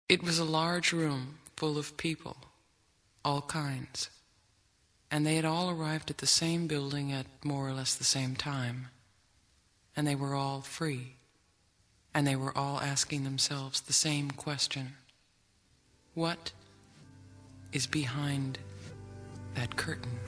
It was a large room full of people, all kinds, and they had all arrived at the same building at more or less the same time, and they were all free, and they were all asking themselves the same question: what is behind that curtain?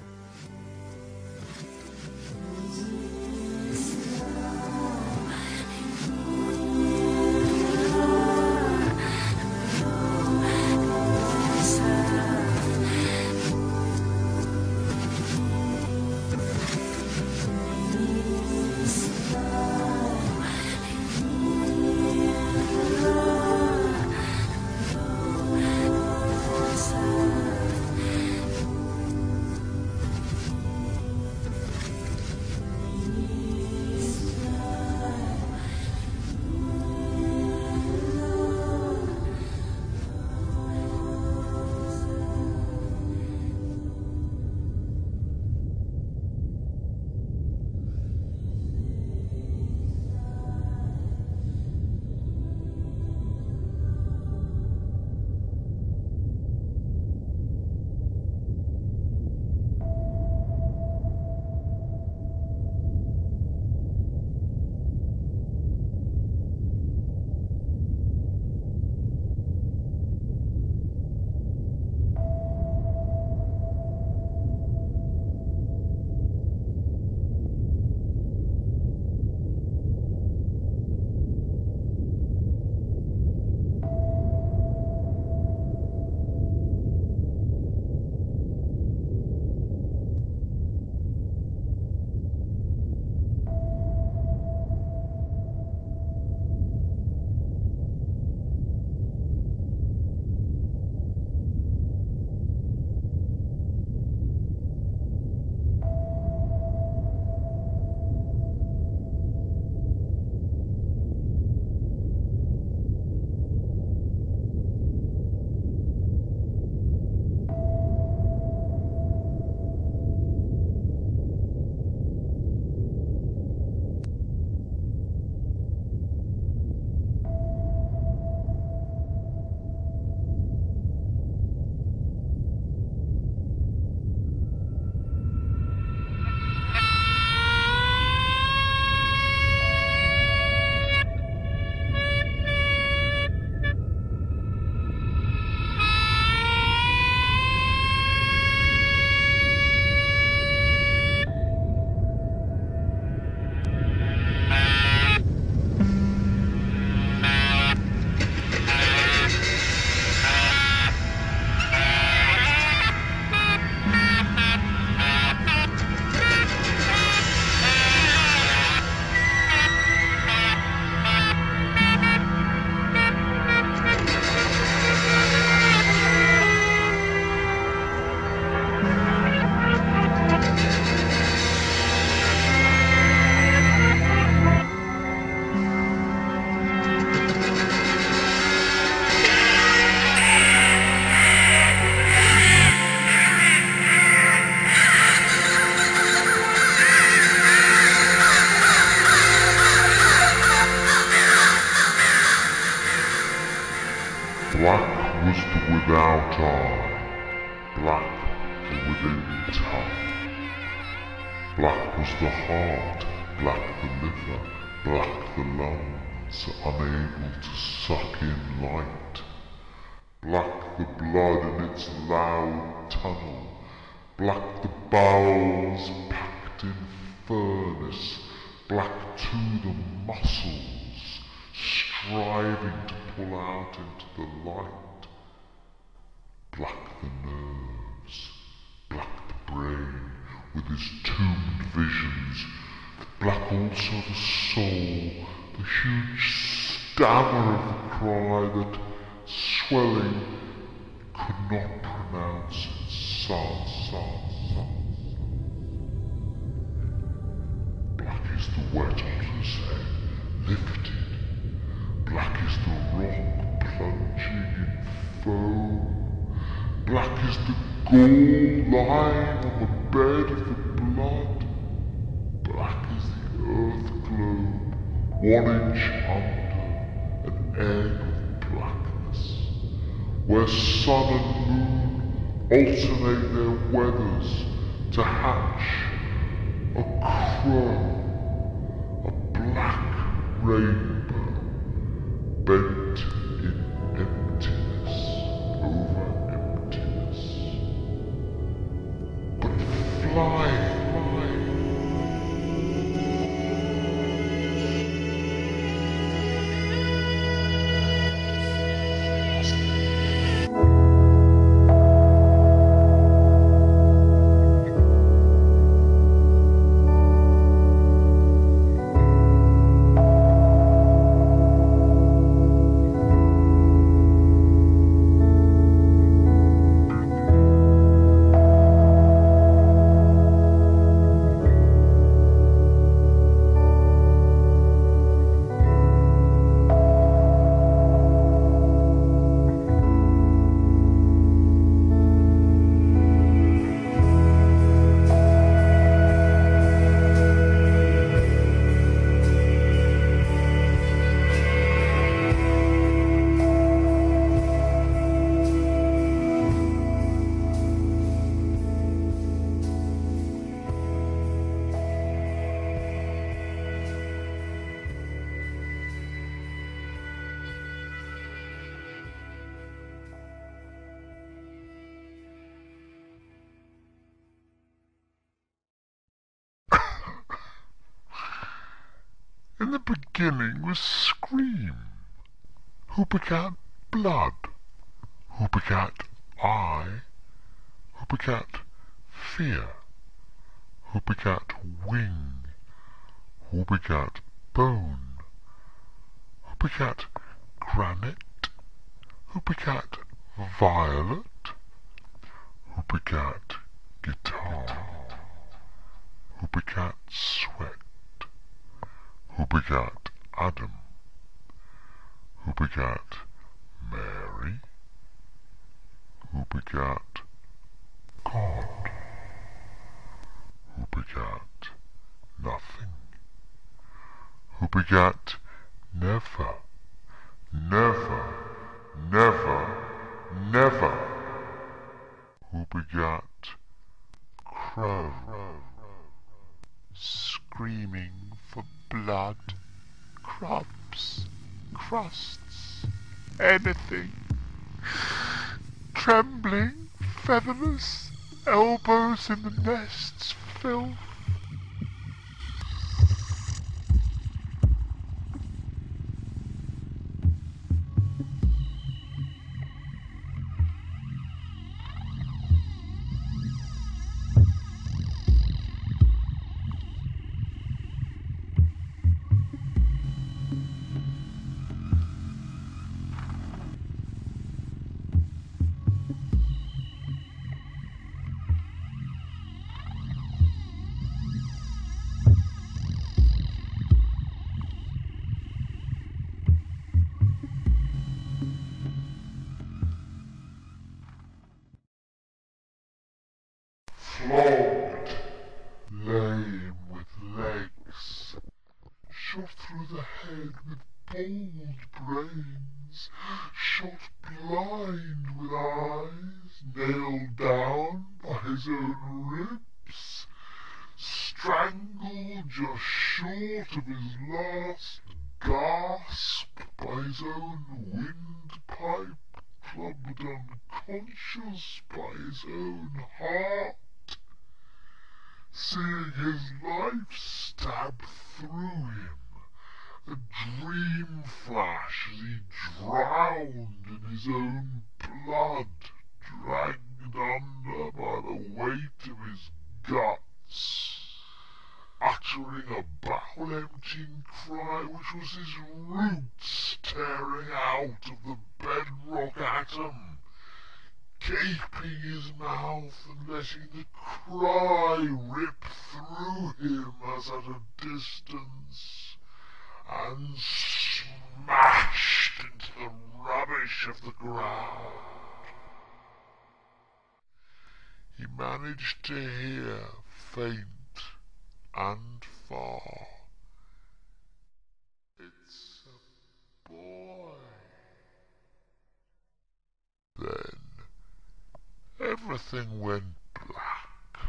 Black was the without eye, black the within tongue. Black was the heart, black the liver, black the lungs, unable to suck in light. Black the blood in its loud tunnel, black the bowels packed in furnace, black too the muscles striving to pull out into the light. Black the nerves, black the brain with its tombed visions, black also the soul, the huge stammer of the cry that, swelling, could not pronounce son. Black is the wet otter's head lifted, black is the rock plunging in foam, black is the gall lying on the bed of the blood, black is the earth globe 1 inch under, an egg of blackness. where sun and moon alternate their weathers to hatch a crow, a black rainbow bent in emptiness over emptiness, but flying. In the beginning was Scream, who begat blood, who begat eye, who begat fear, who begat wing, who begat bone, who begat granite, who begat violet, who begat guitar, who begat sweat, who begat Adam, who begat Mary, who begat God, who begat nothing, who begat never, never, never, never, who begat crow, screaming for blood, crumbs, crusts, anything, trembling, featherless, elbows in the nest's filth. Flogged, lame with legs, shot through the head with bald brains, shot blind with eyes, nailed down by his own ribs, strangled just short of his last gasp by his own windpipe, clubbed unconscious by his own heart, seeing his life stabbed through him, a dream flash as he drowned in his own blood, dragged under by the weight of his guts, uttering a bowel-emptying cry which was his roots tearing out of the bedrock atom, gaping his mouth and letting the cry rip through him as at a distance, and smashed into the rubbish of the ground. He managed to hear, faint and far, "It's a boy." everything went black.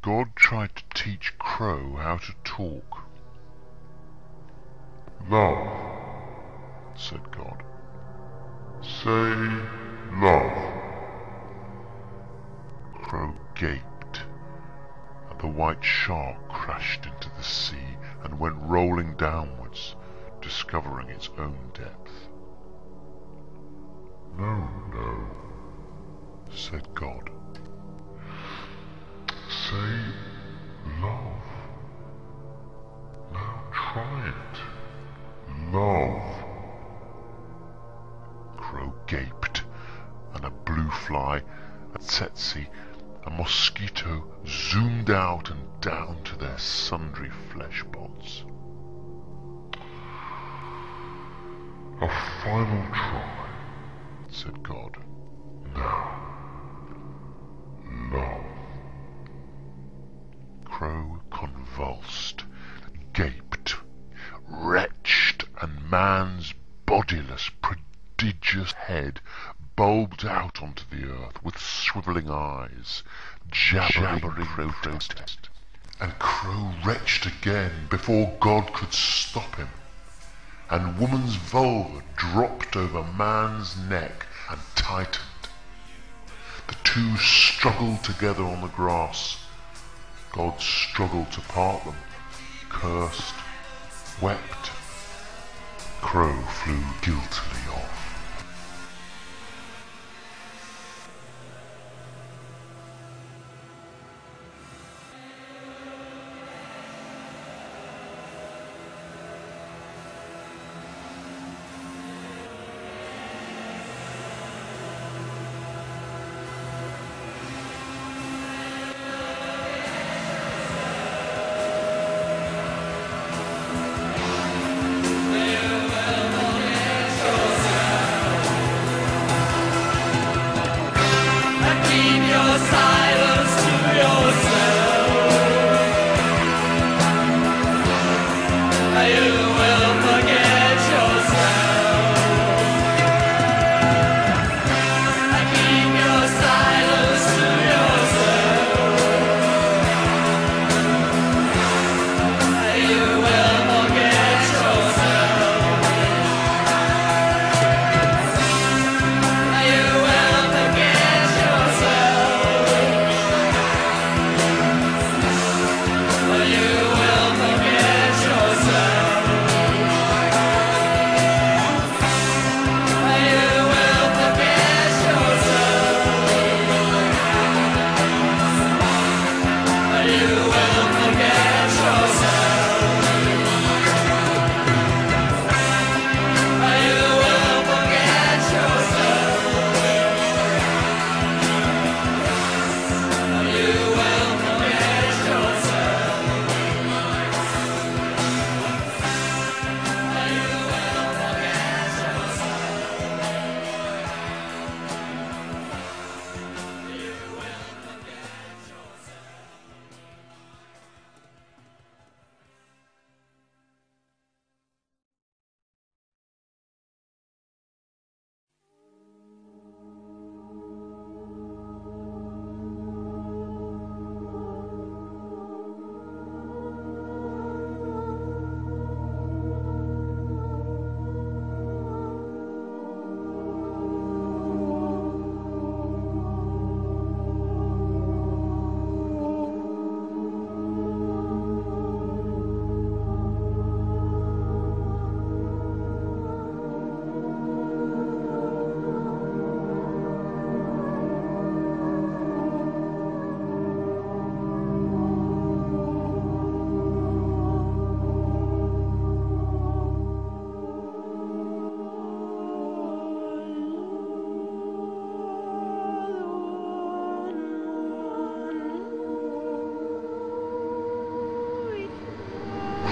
God tried to teach Crow how to talk. "Love," said God. "Say love." Crow gaped, and the white shark crashed into the sea and went rolling downwards, discovering its own depth. "No, no," said God. "Say love. Now try it. Love." Crow gaped, and a blue fly, a tsetse, a mosquito zoomed out and down to their sundry flesh pots. "A final try," said God. "Now, love." Crow convulsed, gaped, retched, and man's bodiless, prodigious head bulbed out onto the earth with swivelling eyes, jabbering protest. And Crow retched again before God could stop him, and woman's vulva dropped over man's neck and tightened. The two struggled together on the grass. God struggled to part them, cursed, wept. Crow flew guiltily off.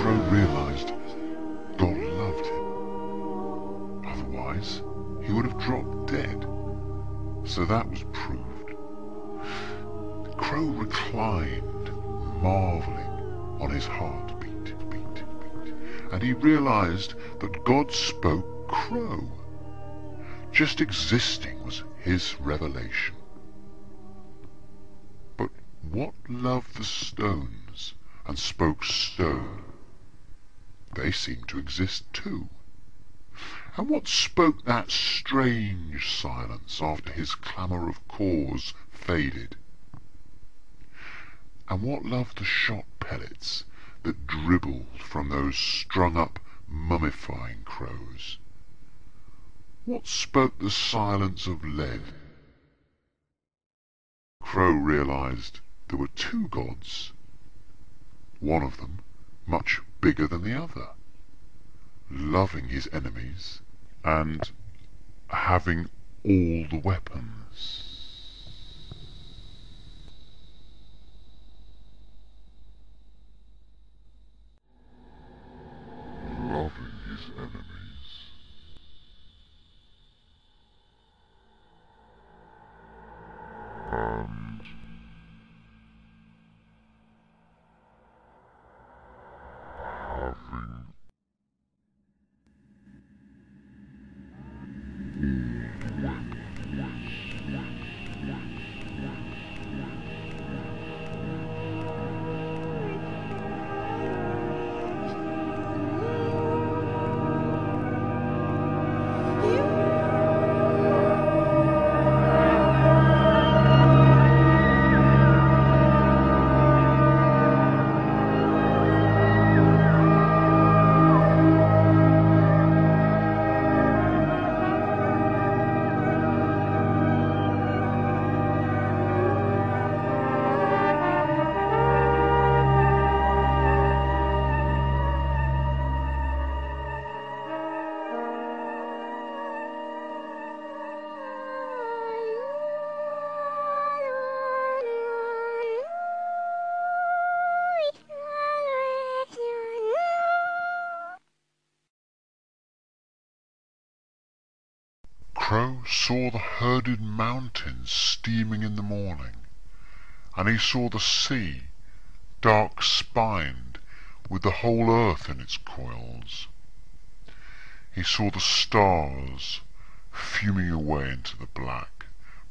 Crow realized God loved him. Otherwise, he would have dropped dead. So that was proved. Crow reclined, marveling on his heartbeat, and he realized that God spoke crow. Just existing was his revelation. But what loved the stones and spoke stone? They seemed to exist too. And what spoke that strange silence after his clamour of cause faded? And what loved the shot pellets that dribbled from those strung-up mummifying crows? What spoke the silence of lead? Crow realized there were two gods, one of them much bigger than the other, loving his enemies and having all the weapons. Loving his enemies. And having Crow saw the herded mountains steaming in the morning, and he saw the sea, dark-spined, with the whole earth in its coils. He saw the stars fuming away into the black,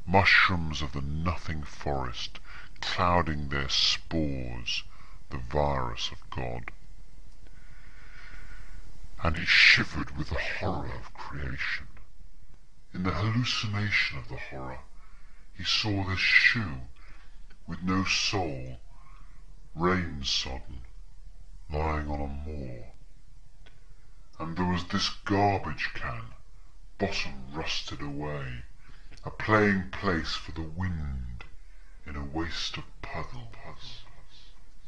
mushrooms of the nothing forest clouding their spores, the virus of God. And he shivered with the horror of creation. In the hallucination of the horror, he saw this shoe with no sole, rain-sodden, lying on a moor. And there was this garbage can, bottom rusted away, a playing place for the wind in a waste of puddles.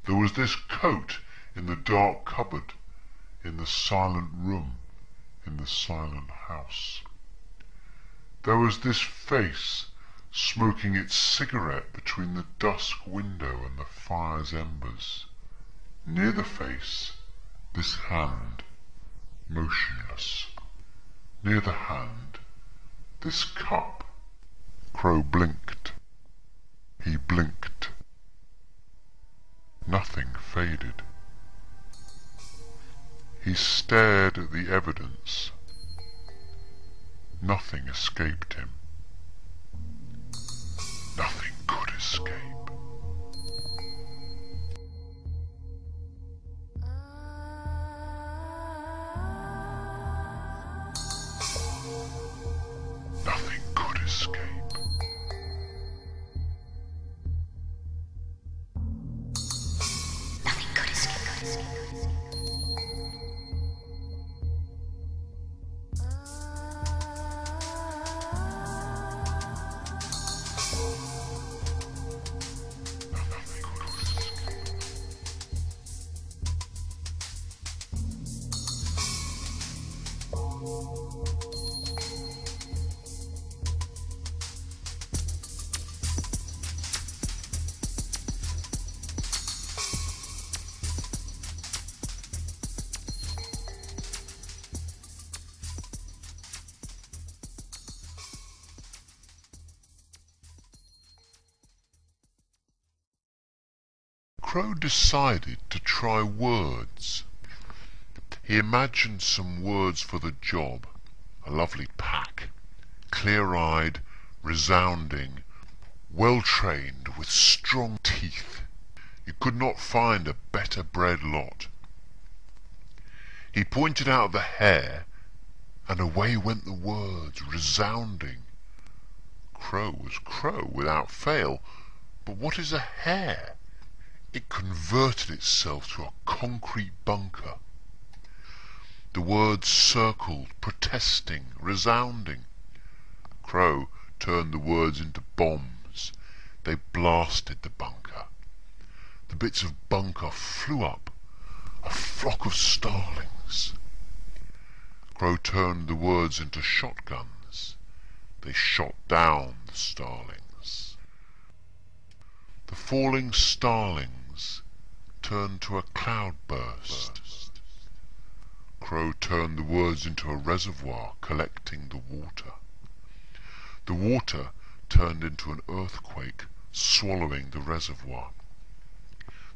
There was this coat in the dark cupboard, in the silent room, in the silent house. There was this face smoking its cigarette between the dusk window and the fire's embers. Near the face, this hand, motionless. Near the hand, this cup. Crow blinked. He blinked. Nothing faded. He stared at the evidence. Nothing escaped him. Nothing could escape. Nothing could escape. Nothing could escape. Crow decided to try words. He imagined some words for the job, a lovely pack, clear-eyed, resounding, well-trained, with strong teeth. You could not find a better bred lot. He pointed out the hare, and away went the words, resounding. Crow was crow without fail, but what is a hare? It converted itself to a concrete bunker. The words circled, protesting, resounding. Crow turned the words into bombs. They blasted the bunker. The bits of bunker flew up, a flock of starlings. Crow turned the words into shotguns. They shot down the starlings. The falling starlings turned to a cloudburst. Crow turned the words into a reservoir collecting the water. The water turned into an earthquake swallowing the reservoir.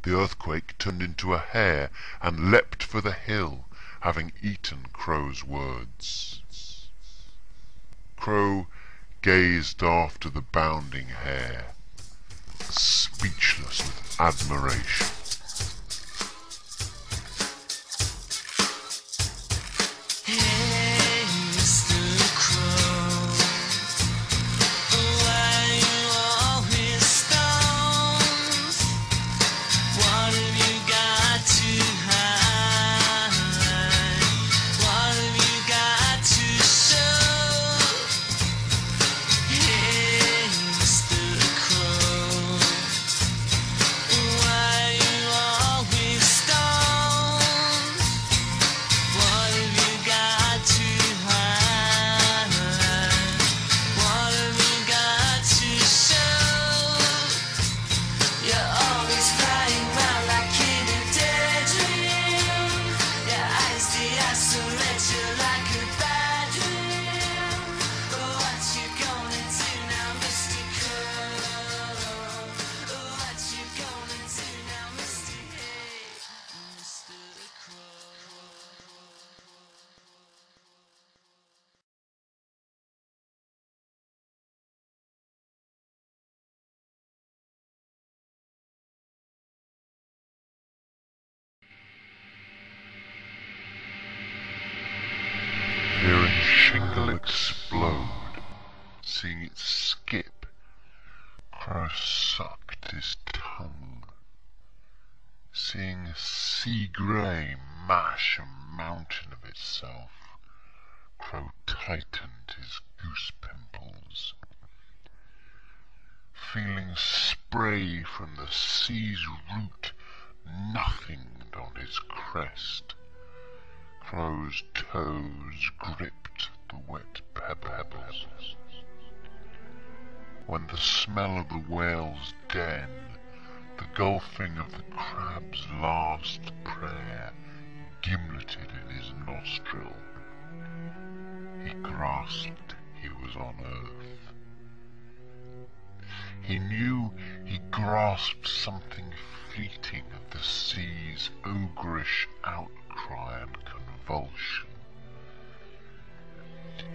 The earthquake turned into a hare and leapt for the hill, having eaten Crow's words. Crow gazed after the bounding hare, speechless with admiration. Hearing shingle explode, seeing it skip, Crow sucked his tongue. Seeing sea grey mash a mountain of itself, Crow tightened his goose pimples. Feeling spray from the sea's root nothinged on his crest, Crow's toes gripped the wet pebbles. When the smell of the whale's den, the gulfing of the crab's last prayer, gimleted in his nostril, he grasped he was on earth. He knew he grasped something fleeting of the sea's ogreish outcry and convulsion.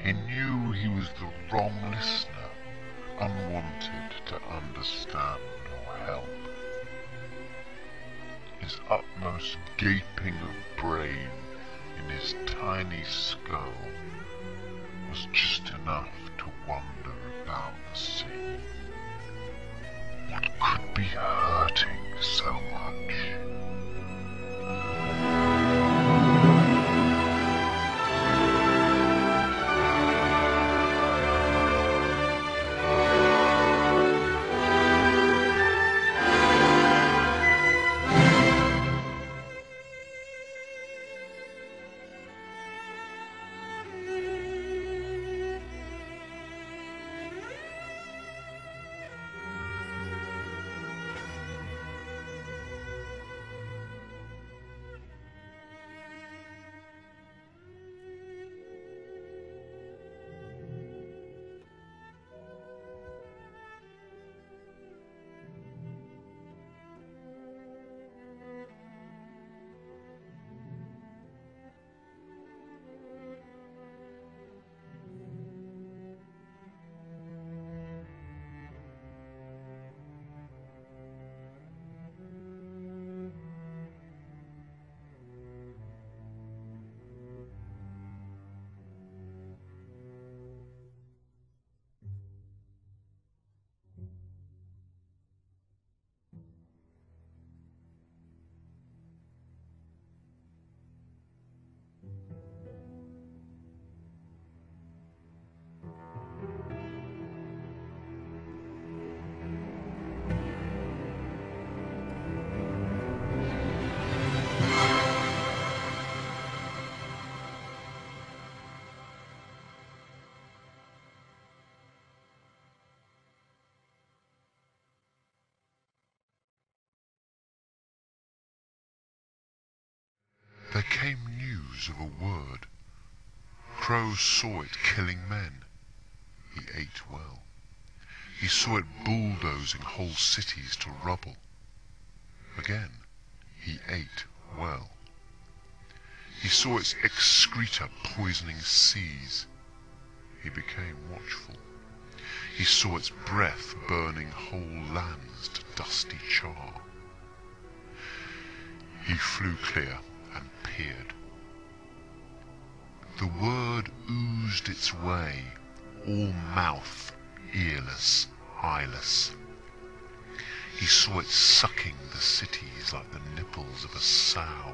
He knew he was the wrong listener, unwanted to understand or help. His utmost gaping of brain in his tiny skull was just enough to wonder about the sea. What could be hurting so much? There came news of a word. Crows saw it killing men. He ate well. He saw it bulldozing whole cities to rubble. Again, he ate well. He saw its excreta poisoning seas. He became watchful. He saw its breath burning whole lands to dusty char. He flew clear and peered. The word oozed its way, all mouth, earless, eyeless. He saw it sucking the cities like the nipples of a sow,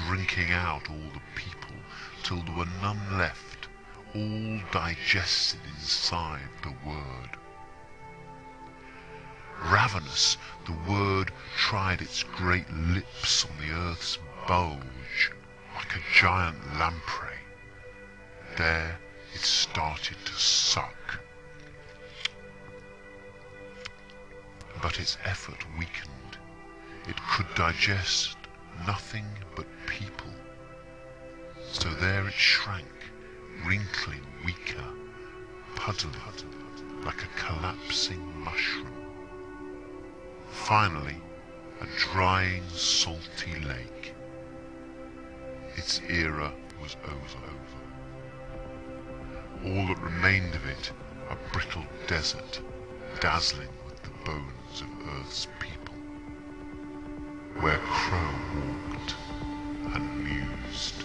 drinking out all the people, till there were none left, all digested inside the word. Ravenous, the word tried its great lips on the earth's bulge, like a giant lamprey. There it started to suck. But its effort weakened. It could digest nothing but people. So there it shrank, wrinkling weaker, puddling like a collapsing mushroom. Finally, a drying, salty lake. Its era was over. All that remained of it, a brittle desert, dazzling with the bones of Earth's people, where Crow walked and mused.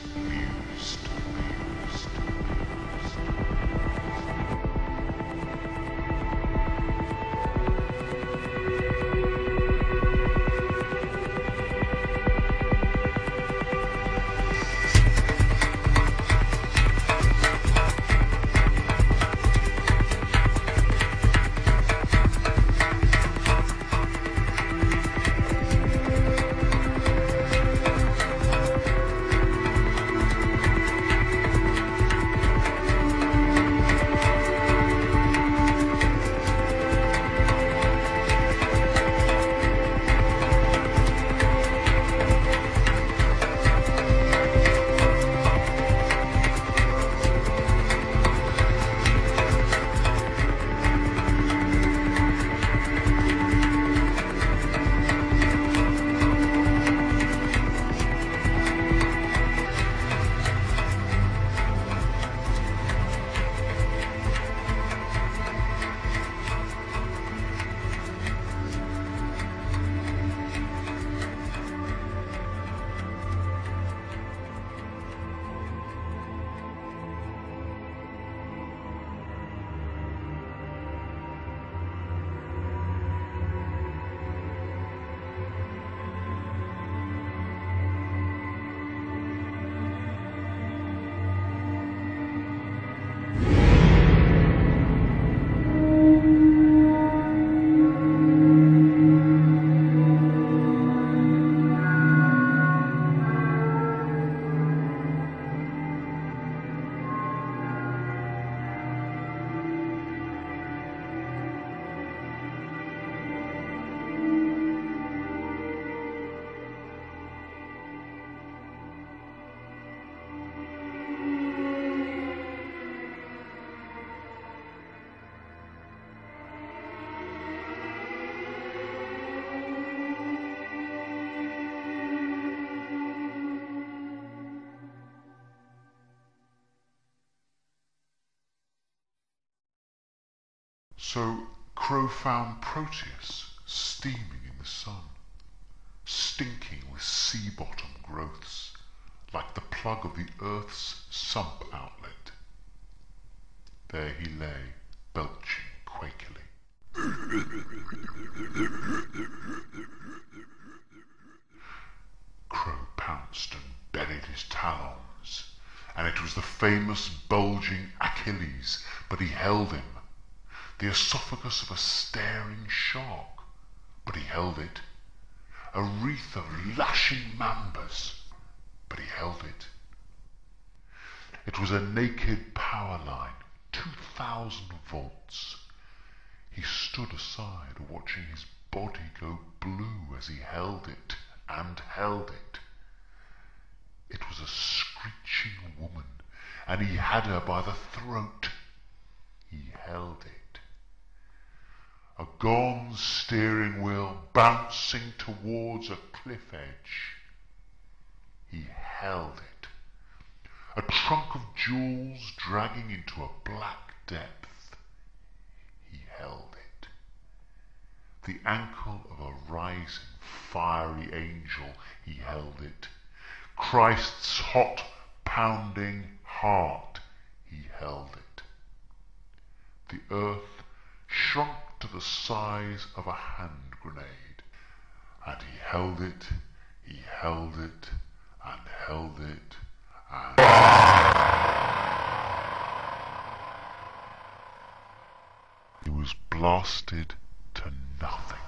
So Crow found Proteus steaming in the sun, stinking with sea-bottom growths, like the plug of the Earth's sump outlet. There he lay, belching quakily. Crow pounced and buried his talons, and it was the famous bulging Achilles, but he held him. The esophagus of a staring shark, but he held it. A wreath of lashing mambas, but he held it. It was a naked power line, 2,000 volts. He stood aside, watching his body go blue as he held it and held it. It was a screeching woman, and he had her by the throat. He held it. A gone steering wheel bouncing towards a cliff edge. He held it. A trunk of jewels dragging into a black depth. He held it. The ankle of a rising, fiery angel. He held it. Christ's hot, pounding heart. He held it. The earth shrunk to the size of a hand grenade, and he held it, he held it, and held it, and he was blasted to nothing.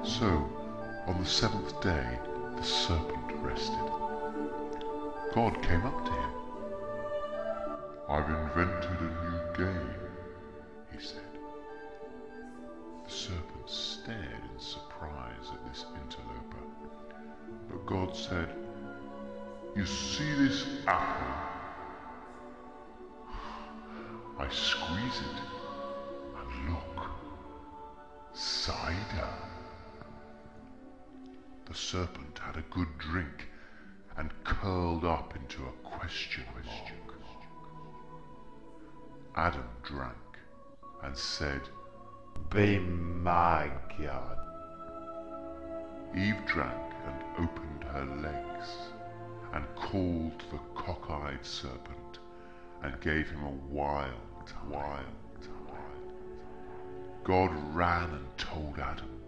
So, on the seventh day, the serpent rested. God came up to him. "I've invented a new game," he said. The serpent stared in surprise at this interloper. But God said, "You see this apple? I squeeze it, and look, cider." The serpent had a good drink and curled up into a question mark. Adam drank and said, Be my God. Eve drank and opened her legs and called the cock-eyed serpent and gave him a wild time. God ran and told Adam,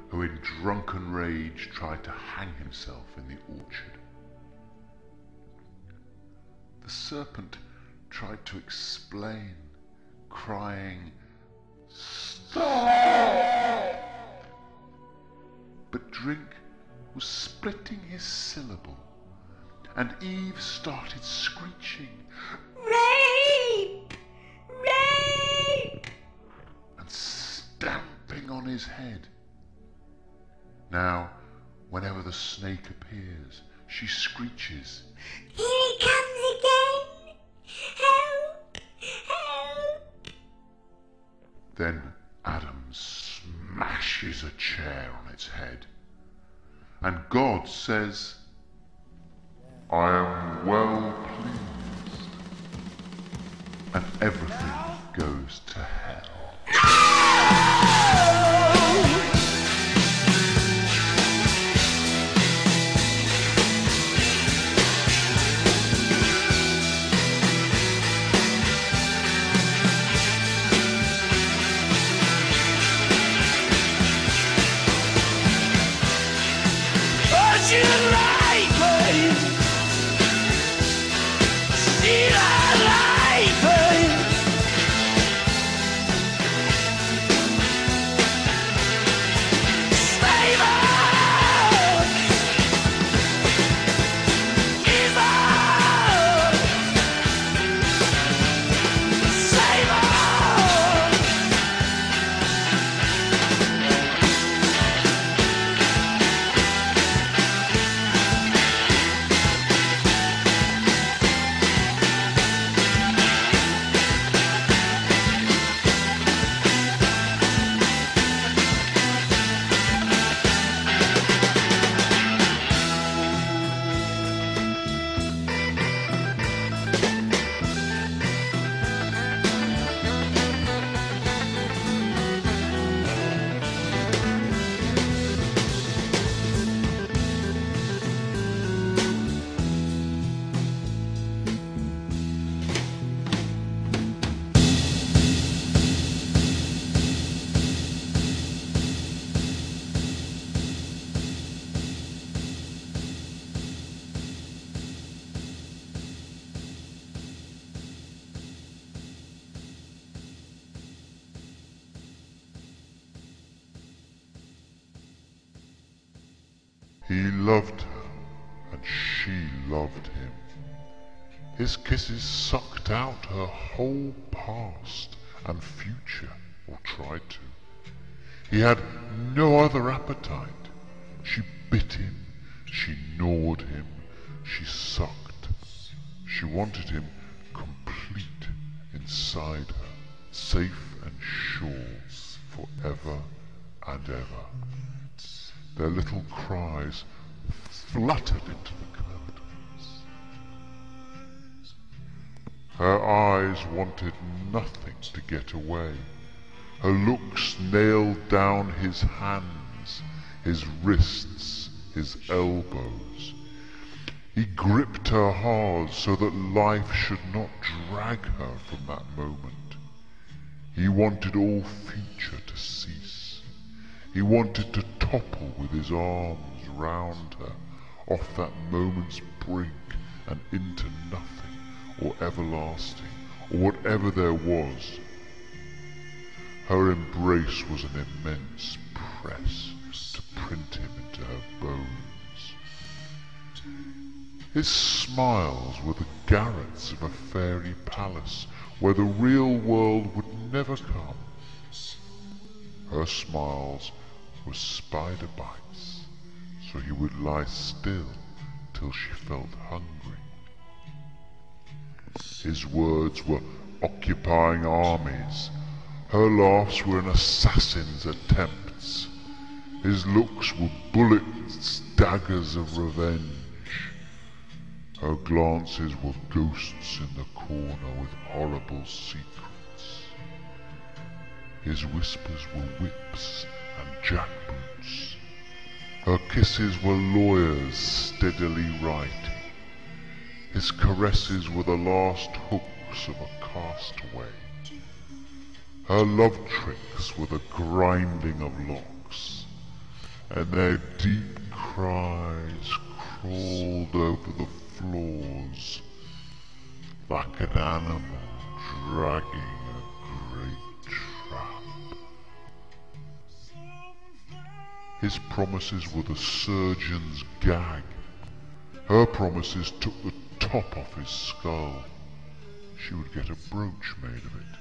who in drunken rage tried to hang himself in the orchard. The serpent tried to explain, crying, "Stop!" But drink was splitting his syllable, and Eve started screeching, "Rape! Rape!" and stamping on his head. Now, whenever the snake appears, she screeches, "Here he comes again! Help! Help!" Then Adam smashes a chair on its head, and God says, "I am well pleased," and everything goes to hell. He loved her, and she loved him. His kisses sucked out her whole past and future, or tried to. He had no other appetite. She bit him, she gnawed him, she sucked. She wanted him complete inside her, safe and sure, forever and ever. Their little cries fluttered into the curtains. Her eyes wanted nothing to get away. Her looks nailed down his hands, his wrists, his elbows. He gripped her hard so that life should not drag her from that moment. He wanted all future to cease. He wanted to topple with his arms round her, off that moment's brink and into nothing, or everlasting, or whatever there was. Her embrace was an immense press to print him into her bones. His smiles were the garrets of a fairy palace where the real world would never come. Her smiles were spider bites, so he would lie still till she felt hungry. His words were occupying armies. Her laughs were an assassin's attempts. His looks were bullets, daggers of revenge. Her glances were ghosts in the corner with horrible secrets. His whispers were whips and jackboots. Her kisses were lawyers steadily writing. His caresses were the last hooks of a castaway. Her love tricks were the grinding of locks, and their deep cries crawled over the floors like an animal dragging a great trap. His promises were the surgeon's gag. Her promises took the top off his skull. She would get a brooch made of it.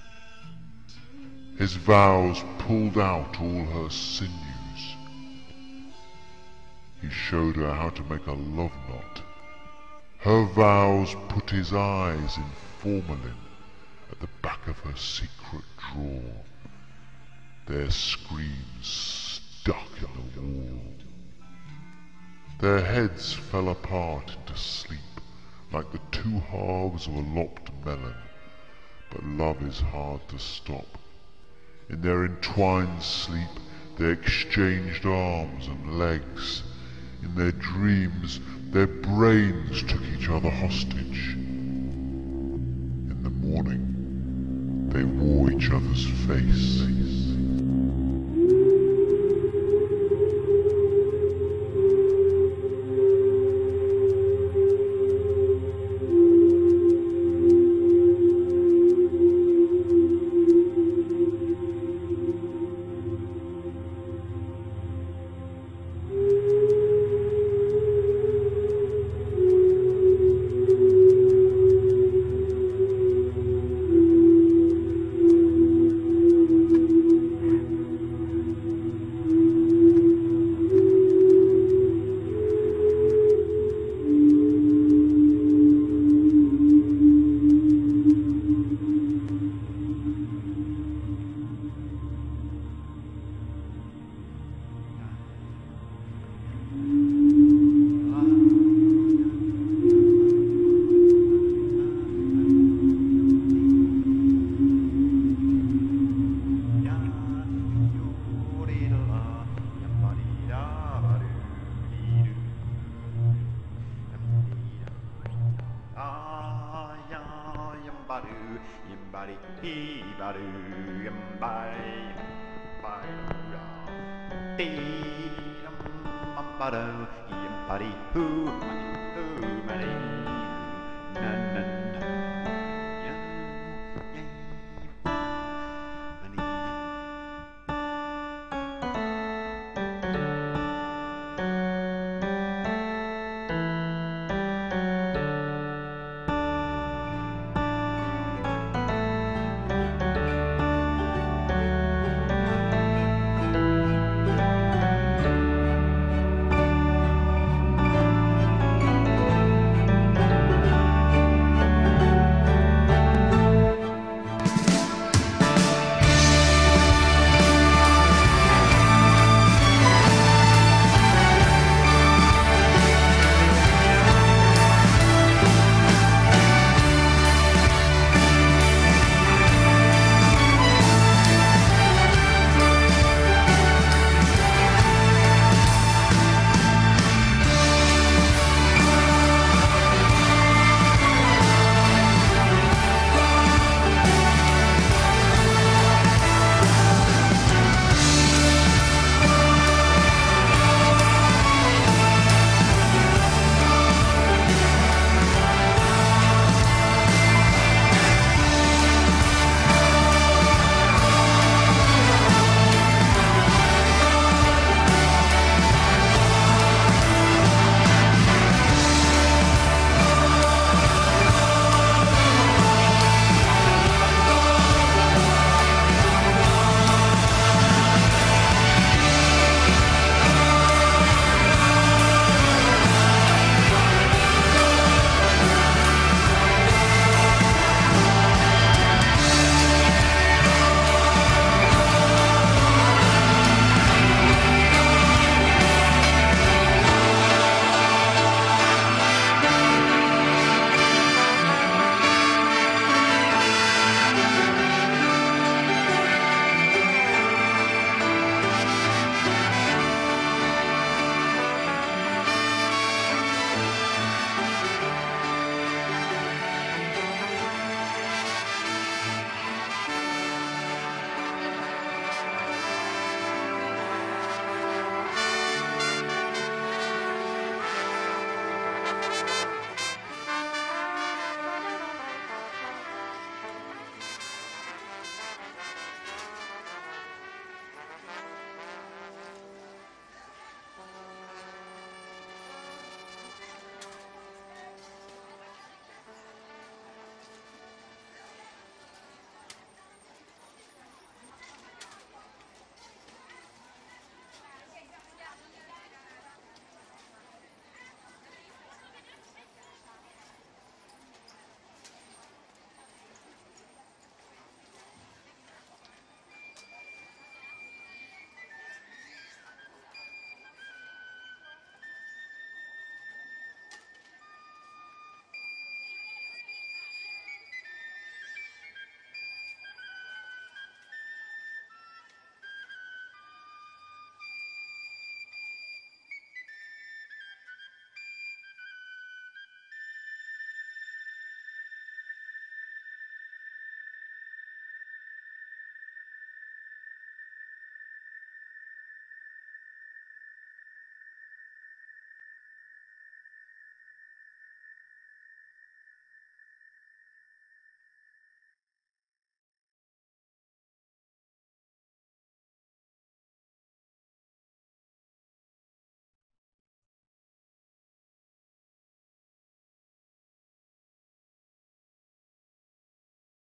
His vows pulled out all her sinews. He showed her how to make a love knot. Her vows put his eyes in formalin at the back of her secret drawer. Their screams stuck in the wall. Their heads fell apart into sleep like the two halves of a lopped melon, but love is hard to stop. In their entwined sleep they exchanged arms and legs. In their dreams their brains took each other hostage. In the morning they wore each other's faces. Yambari, hoo,